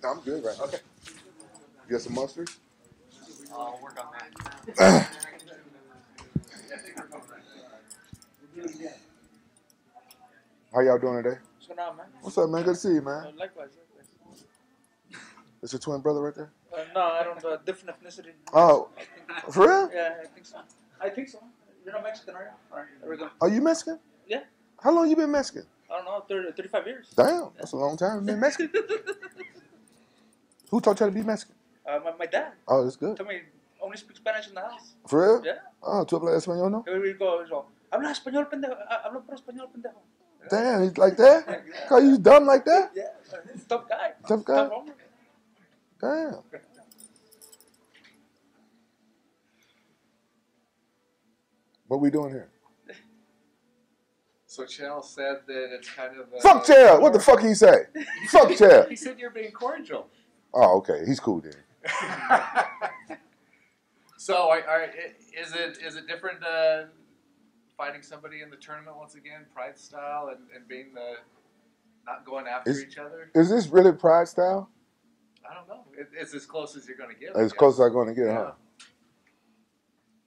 No, I'm good right now. Okay. You got some mustard? I'll work on that. How y'all doing today? What's going on, man? What's up, man? Good to see you, man. Likewise. Is your twin brother right there? No, I don't. Different ethnicity. Oh, for real? Yeah, I think so. You're not Mexican, are you? All right, there we go. Are you Mexican? Yeah. How long you been Mexican? I don't know, 35 years. Damn, that's a long time. You been Mexican? Who taught you how to be Mexican? My dad. Oh, that's good. Told me only speak Spanish in the house. For real? Yeah. Oh, ¿tú hablas español, no? Here we go. Habla español, pendejo. Habla puro español, pendejo. Damn, he's like that? Call you dumb like that? Yeah. He's a tough guy. Tough guy? Tough hombre. Damn. What we doing here? So Chael said that it's kind of Fuck Chael! What the fuck he say? Fuck Chael! He said you're being cordial. Oh, okay. He's cool then. So, is it different fighting somebody in the tournament once again, pride style, and being not going after each other? Is this really pride style? I don't know. It's as close as you're going to get. As close as I'm going to get, huh?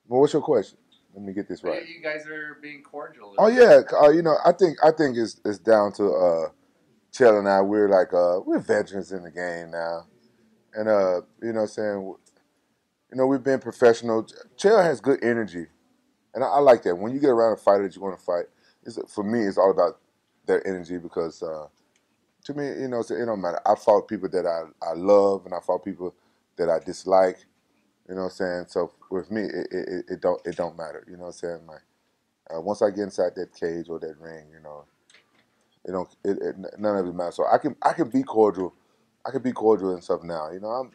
Well, what's your question? Let me get this right. You guys are being cordial. Oh yeah, I think it's down to Chael and I. We're like we're veterans in the game now, and you know what I'm saying. You know, we've been professional. Chael has good energy, and I like that. When you get around a fighter that you want to fight, for me, it's all about their energy because to me, you know, it don't matter. I fought people that I love, and I fought people that I dislike. You know what I'm saying? So with me, it don't matter. You know what I'm saying? Like once I get inside that cage or that ring, you know, none of it matters. So I can be cordial. I can be cordial and stuff now. You know,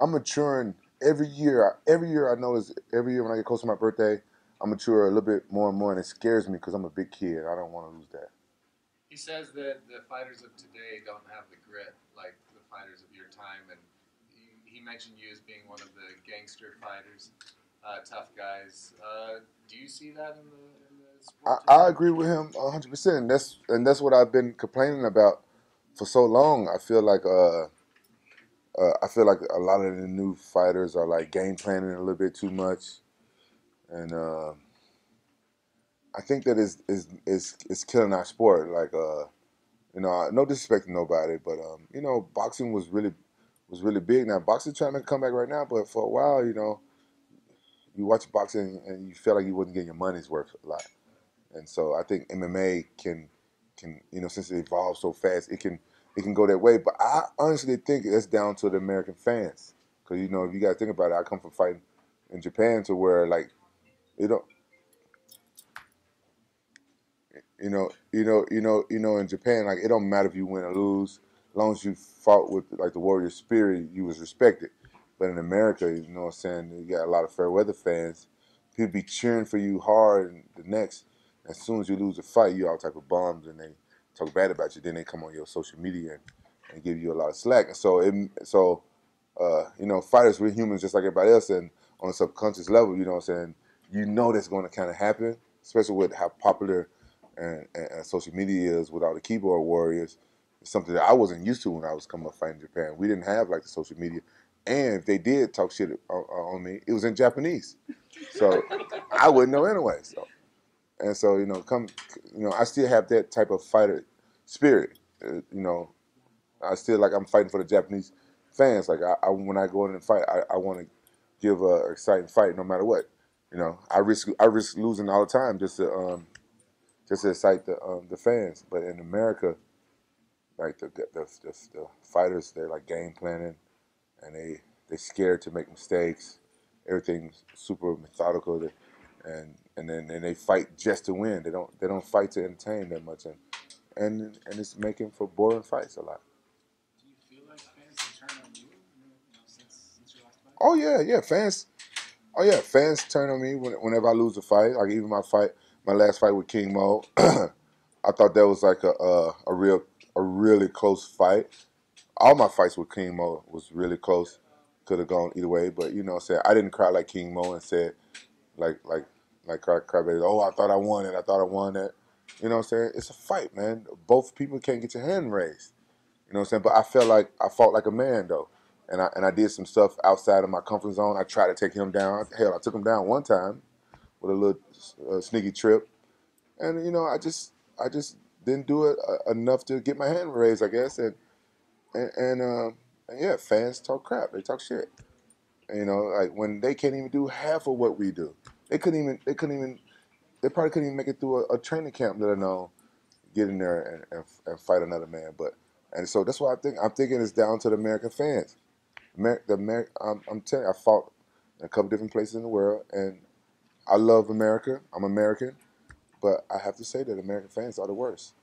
I'm maturing every year. Every year I notice. Every year when I get close to my birthday, I mature a little bit more and more, and it scares me because I'm a big kid. I don't want to lose that. He says that the fighters of today don't have the grit like the fighters of your time, and he mentioned you as being one of the gangster fighters, tough guys. Do you see that in the sport? I agree with him 100%. That's what I've been complaining about for so long. I feel like a lot of the new fighters are like game planning a little bit too much, and I think that is killing our sport. Like you know, no disrespect to nobody, but you know, boxing was really big. Now boxing trying to come back right now, but for a while, you know, you watch boxing and you feel like you wasn't getting your money's worth a lot. And so I think MMA can you know, since it evolved so fast, it can go that way. But I honestly think it's down to the American fans, because you know, if you got to think about it, I come from fighting in Japan to where like in Japan, like it don't matter if you win or lose, as long as you fought with like the warrior spirit, you was respected. But in America, you know what I'm saying, you got a lot of fair weather fans. People be cheering for you hard, and the next, as soon as you lose a fight, you all type of bombs, and they talk bad about you. Then they come on your social media and give you a lot of slack. And so, you know, fighters, we're humans just like everybody else, and on a subconscious level, you know what I'm saying, you know that's going to kind of happen, especially with how popular and social media is with all the keyboard warriors. It's something that I wasn't used to when I was coming up fighting in Japan. We didn't have like the social media, and if they did talk shit on me, it was in Japanese, so I wouldn't know anyway. So you know, I still have that type of fighter spirit. You know, I still like I'm fighting for the Japanese fans. Like when I go in and fight, I want to give a exciting fight no matter what. You know, I risk losing all the time just to excite the fans. But in America, like the fighters, they're like game planning, and they're scared to make mistakes. Everything's super methodical, and then they fight just to win. They don't fight to entertain that much, and it's making for boring fights a lot. Do you feel like fans have turned on you, since your last fight? Oh yeah, fans. Oh yeah, fans turn on me whenever I lose a fight. Like even my last fight with King Mo, I thought that was like a really close fight. All my fights with King Mo was really close. Could have gone either way, but you know what I'm saying, I didn't cry like King Mo and said like cry baby, oh, I thought I won it. I thought I won that. You know what I'm saying? It's a fight, man. Both people can't get your hand raised. You know what I'm saying? But I felt like I fought like a man though, and I did some stuff outside of my comfort zone. I tried to take him down. Hell, I took him down one time with a little sneaky trip, and I just didn't do it enough to get my hand raised, I guess. And yeah, fans talk crap. They talk shit. And, like when they can't even do half of what we do. They probably couldn't even make it through a training camp, let alone get in there and fight another man. And so that's why I'm thinking it's down to the American fans. I'm telling you, I fought in a couple different places in the world, and I love America. I'm American, but I have to say that American fans are the worst.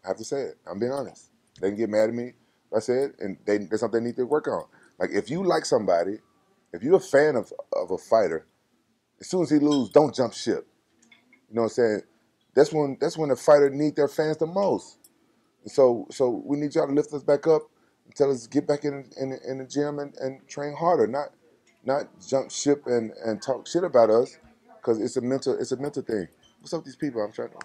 I have to say it. I'm being honest. They can get mad at me. I said, and that's something they need to work on. Like if you like somebody, if you're a fan of a fighter, as soon as he loses, don't jump ship. You know what I'm saying? That's when the fighter need their fans the most. So we need y'all to lift us back up and tell us to get back in the gym and train harder, not jump ship and talk shit about us, because it's a mental thing. What's up with these people? I'm trying to.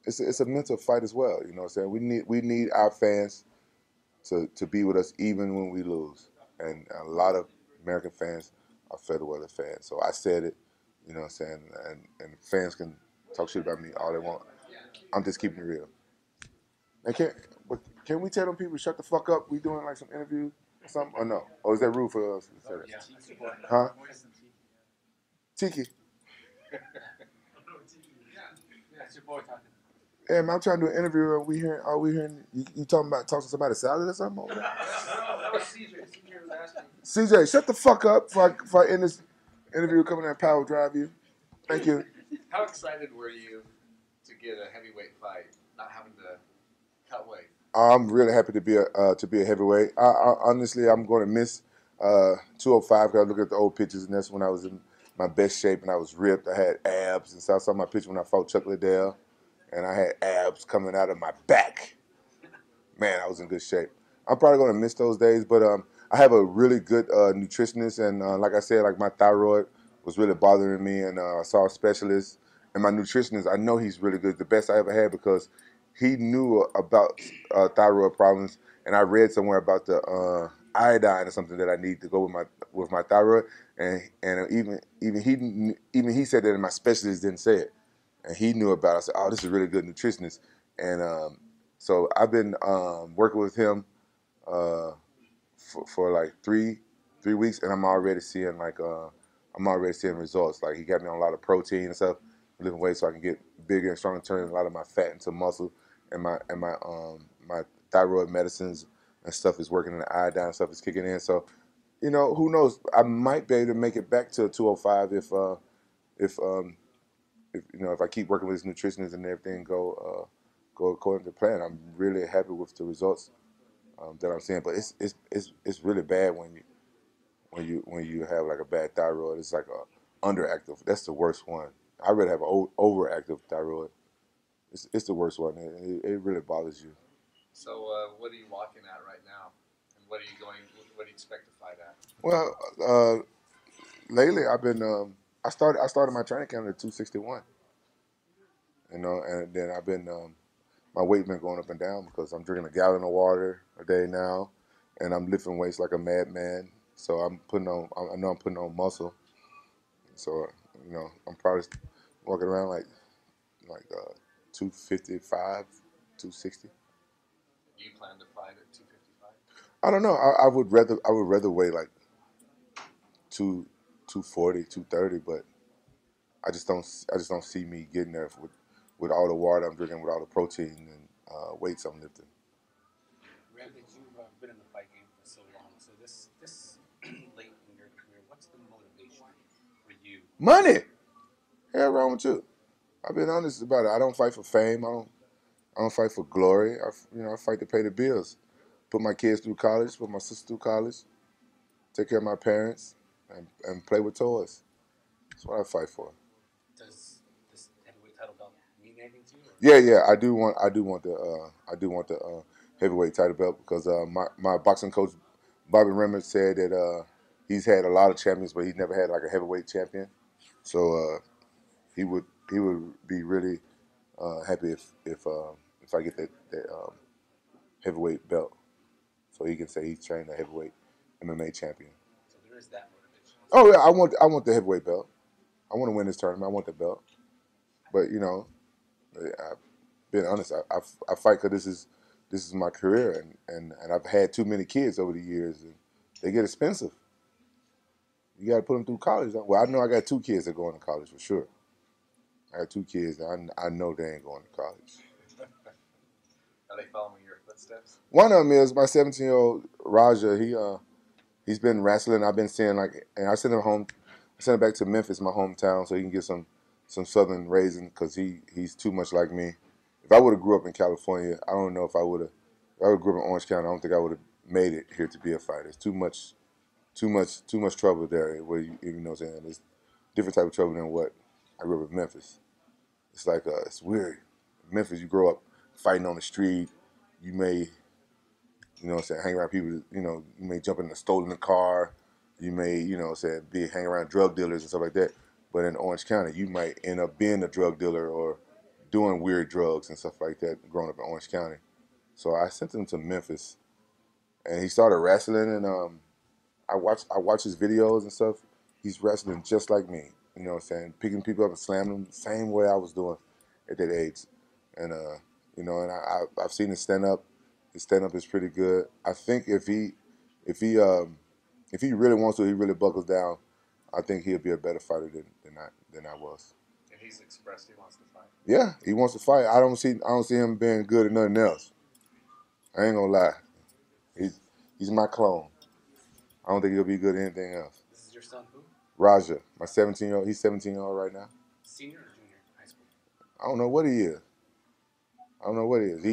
It's a mental fight as well. You know what I'm saying? We need our fans to be with us even when we lose. And a lot of American fans are federal weather fans. So I said it, you know what I'm saying? And fans can talk shit about me all they want. I'm just keeping it real. And can we tell them people shut the fuck up? We doing like some interviews or something? Or no? Or is that rude for us to say that? Huh? Tiki. That's your boy talking. Yeah, man, I'm trying to do an interview. Are we hearing you talking to somebody salad or something over there? That was CJ. CJ was asking. CJ, shut the fuck up before I end this interview coming in and power drive you. Thank you. How excited were you to get a heavyweight fight, not having to cut weight? I'm really happy to be a heavyweight. Honestly, I'm going to miss 205 because I look at the old pictures, and that's when I was in my best shape and I was ripped. I had abs, and so I saw my picture when I fought Chuck Liddell, and I had abs coming out of my back. Man, I was in good shape. I'm probably going to miss those days, but I have a really good nutritionist, and like I said, like my thyroid was really bothering me, and I saw a specialist. And my nutritionist, I know he's really good, the best I ever had, because he knew about thyroid problems, and I read somewhere about the iodine or something that I need to go with my thyroid, and even he said that, and my specialist didn't say it, and he knew about it. I said, oh, this is a really good nutritionist, and so I've been working with him for like three weeks, and I'm already seeing results. Like he got me on a lot of protein and stuff, lifting weight so I can get bigger and stronger, turning a lot of my fat into muscle, and my thyroid medicines and stuff is working, and the iodine stuff is kicking in. So who knows? I might be able to make it back to 205 if I keep working with this nutritionist and everything go according to plan. I'm really happy with the results that I'm seeing, but it's really bad when you have like a bad thyroid. It's like a underactive. That's the worst one. I really have an overactive thyroid. It's the worst one. It really bothers you. So what are you walking at right now? And what do you expect to fight at? Well, lately I've been I started my training camp at 261. And then I've been my weight been going up and down because I'm drinking a gallon of water a day now, and I'm lifting weights like a madman. So I know I'm putting on muscle. So I'm probably walking around like 255, 260. Do you plan to fight at 255? I don't know. I would rather weigh like 240, 230, but I just don't see me getting there with all the water I'm drinking, with all the protein and weights I'm lifting. Rampage, you've been in the fight game for so long. So this late in your career, what's the motivation for you? Money. Hell wrong with you. I've been honest about it. I don't fight for fame. I don't fight for glory. I fight to pay the bills, put my kids through college, put my sister through college, take care of my parents, and play with toys. That's what I fight for. Does this heavyweight title belt mean anything to you? Yeah. I do want the heavyweight title belt because my boxing coach Bobby Remmert said that he's had a lot of champions, but he's never had like a heavyweight champion. So he would he would be really happy if I get that heavyweight belt, so he can say he's trained a heavyweight MMA champion. So there is that motivation. Oh yeah, I want the heavyweight belt. I want to win this tournament. I want the belt. But you know, I've been honest. I fight because this is my career, and I've had too many kids over the years, and they get expensive. You got to put them through college. Well, I know I got 2 kids that are going to college for sure. I got 2 kids. I know they ain't going to college. Are they following your footsteps? One of them is my 17-year-old Raja. He's been wrestling. I've been seeing and I sent him home. I sent him back to Memphis, my hometown, so he can get some Southern raising because he's too much like me. If I would have grew up in California, I don't know if I would have. If I would have grew up in Orange County, I don't think I would have made it here to be a fighter. It's too much trouble there. Where you know what I'm saying? It's different type of trouble than what I grew up in Memphis. It's like it's weird. In Memphis, you grow up fighting on the street. You may, you know what I'm saying, hang around people. You know, you may jump in a stolen car. You may, you know what I'm saying, hang around drug dealers and stuff like that. But in Orange County, you might end up being a drug dealer or doing weird drugs and stuff like that growing up in Orange County. So I sent him to Memphis, and he started wrestling, and I watch his videos and stuff. He's wrestling just like me. You know what I'm saying? Picking people up and slamming them the same way I was doing at that age. And you know, and I've seen his stand up. His stand up is pretty good. I think if he really wants to, he really buckles down. I think he'll be a better fighter than I was. And he's expressed he wants to fight. Yeah, he wants to fight. I don't see him being good at nothing else. I ain't gonna lie. He's my clone. I don't think he'll be good at anything else. This is your son, who? Raja, my 17-year-old. He's 17-year-old right now. Senior or junior high school? I don't know what he is.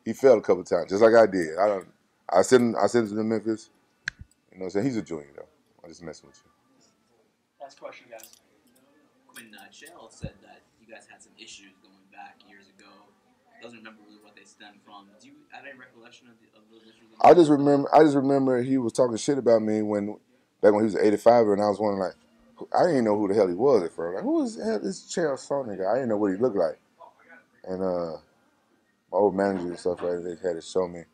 He failed a couple times, just like I did. I sent him to Memphis. You know what I'm saying? He's a junior though. I'm just messing with you. Last question, guys. Quinton, Chael said that you guys had some issues going back years ago. Doesn't remember really what they stemmed from. Do you have any recollection of those issues? I just remember he was talking shit about me back when he was an 85er, and I was wondering like, I didn't know who the hell he was at first. Like, who is the hell this Chael Sonnen guy? I didn't know what he looked like. And my old manager and stuff like that, they had to show me,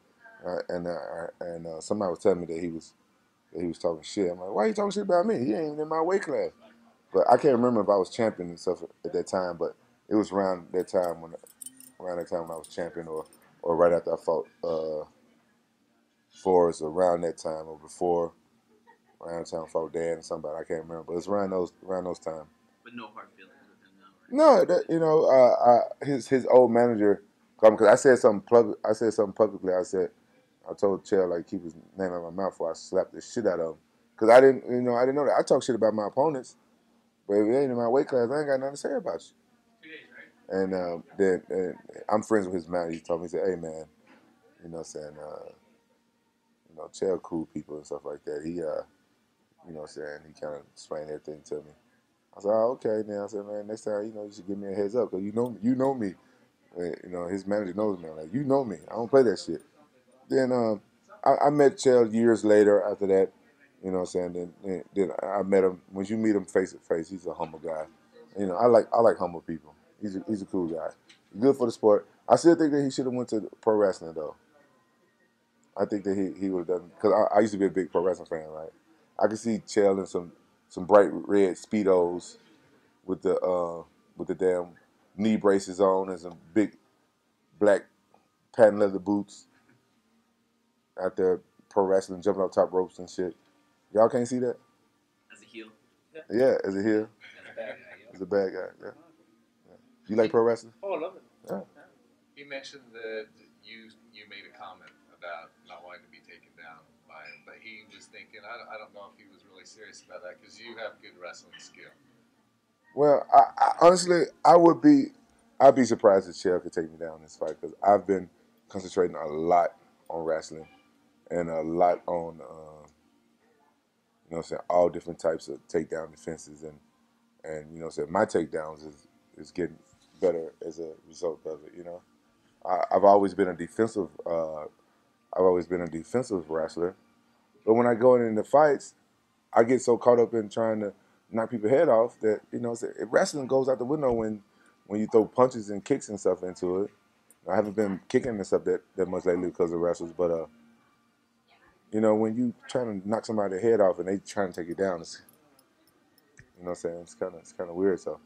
and somebody was telling me that he was talking shit. I'm like, why are you talking shit about me? He ain't even in my weight class. But I can't remember if I was champion and stuff at that time. But it was around that time when I was champion, or right after I fought Forrest, around that time or before. Around the time I fought Dan and somebody, I can't remember. But it's around those times. But no hard feelings with him now. No, you know, his old manager, because I said something publicly. I told Chael like keep his name out of my mouth before I slapped the shit out of him. Because I didn't know that. I talk shit about my opponents, but if it ain't in my weight class, I ain't got nothing to say about you. 2 days, right? And then I'm friends with his manager. He told me, he said, hey man, you know what I'm saying, you know, Chael cool people and stuff like that. He you know what I'm saying, he kind of explained everything to me. I said, oh, okay. Then I said, man, next time, you know, you should give me a heads up because you know me. You know, his manager knows me. I'm like, you know me. I don't play that shit. Then I met Chael years later after that. You know what I'm saying? Then I met him. When you meet him face to face, he's a humble guy. You know, I like humble people. He's a cool guy. Good for the sport. I still think that he should have went to pro wrestling though. I think that he would have done, because I used to be a big pro wrestling fan, right? I could see Chael in some bright red speedos with the damn knee braces on and some big black patent leather boots out there pro wrestling, jumping off top ropes and shit. Y'all can't see that? As a heel. Yeah, as a heel. As a bad guy, yeah. You like pro wrestling? Oh, I love it. Yeah. He mentioned that you made a comment about not wanting to be taken down by him, but he was thinking, I don't know if he was really serious about that because you have good wrestling skill. Well, I honestly, I'd be surprised if Chael could take me down in this fight because I've been concentrating a lot on wrestling and a lot on, you know what I'm saying, all different types of takedown defenses and you know what I'm saying, my takedowns is getting better as a result of it, you know. I've always been a defensive wrestler, but when I go into fights, I get so caught up in trying to knock people's head off that, you know, wrestling goes out the window when when you throw punches and kicks and stuff into it. I haven't been kicking this up that much lately because of wrestlers, but you know, when you trying to knock somebody's head off and they trying to take you down, it's, you know what I'm saying? It's kind of weird. So,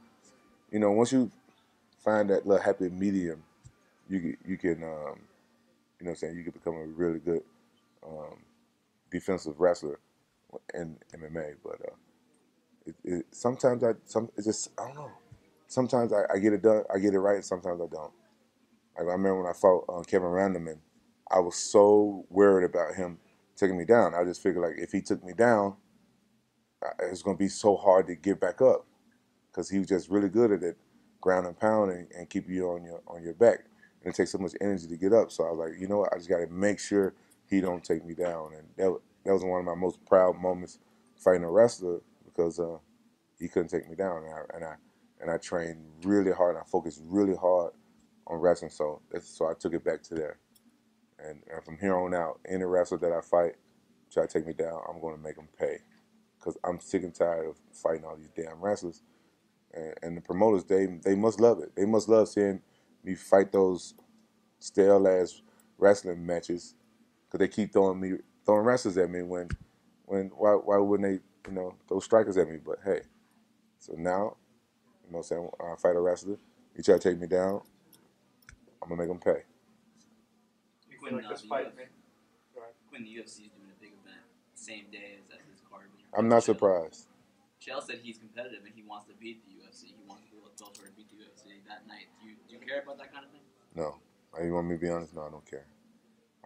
you know, once you find that little happy medium, you can you know what I'm saying, you can become a really good defensive wrestler in MMA. But sometimes it's just I don't know. Sometimes I get it done, I get it right, and sometimes I don't. Like I remember when I fought Kevin Randleman, I was so worried about him taking me down. I just figured like if he took me down, it's going to be so hard to get back up because he was just really good at it, ground and pound and keep you on your back. And it takes so much energy to get up. So I was like, you know what? I just got to make sure he don't take me down. And that was one of my most proud moments fighting a wrestler because he couldn't take me down. And I trained really hard. And I focused really hard on wrestling. So I took it back to there. And from here on out, any wrestler that I fight try to take me down, I'm going to make them pay. Because I'm sick and tired of fighting all these damn wrestlers. And the promoters, they must love it. They must love seeing me fight those stale-ass wrestling matches because they keep throwing wrestlers at me when why wouldn't they, you know, throw strikers at me? But hey, so now, you know what I'm saying, when I fight a wrestler, he try to take me down, I'm going to make him pay. You feel like this fight, man? When the UFC is doing a big event, same day as this card. I'm not surprised. Chael said he's competitive and he wants to beat the UFC. He wants to go Bellator to beat the UFC that night. Do you care about that kind of thing? No. You want me to be honest? No, I don't care.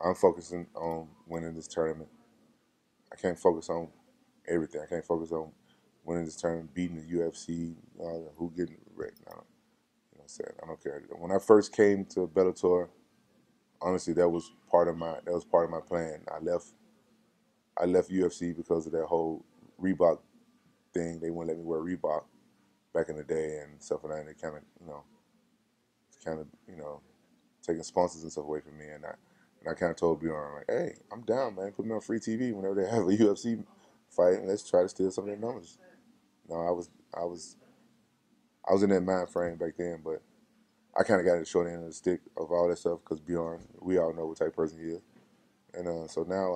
I'm focusing on winning this tournament. I can't focus on everything. I can't focus on winning this tournament, beating the UFC, who getting wrecked. No. You know what I'm saying? I don't care. When I first came to Bellator, honestly, that was part of my plan. I left UFC because of that whole Reebok thing. They wouldn't let me wear Reebok back in the day and stuff like that. And they kind of, you know, taking sponsors and stuff away from me. And I kind of told Bjorn, like, hey, I'm down, man. Put me on free TV whenever they have a UFC fight, and let's try to steal some of their numbers. No, I was in that mind frame back then, but I kind of got the short end of the stick of all that stuff because Bjorn, we all know what type of person he is. And so now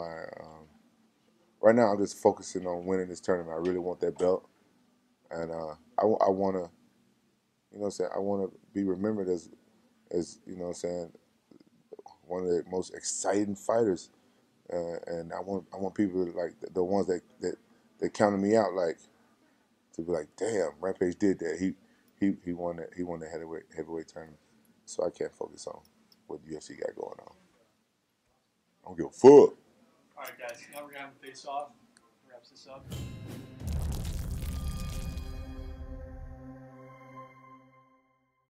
right now I'm just focusing on winning this tournament. I really want that belt, and I want to, you know what I'm saying, I want to be remembered as you know what I'm saying, one of the most exciting fighters, and I want people to, like the ones that counted me out, like to be like, damn, Rampage did that. He won that heavyweight tournament. So I can't focus on what UFC got going on. I don't give a fuck. All right, guys. Now we're gonna have a face-off. Wraps this up.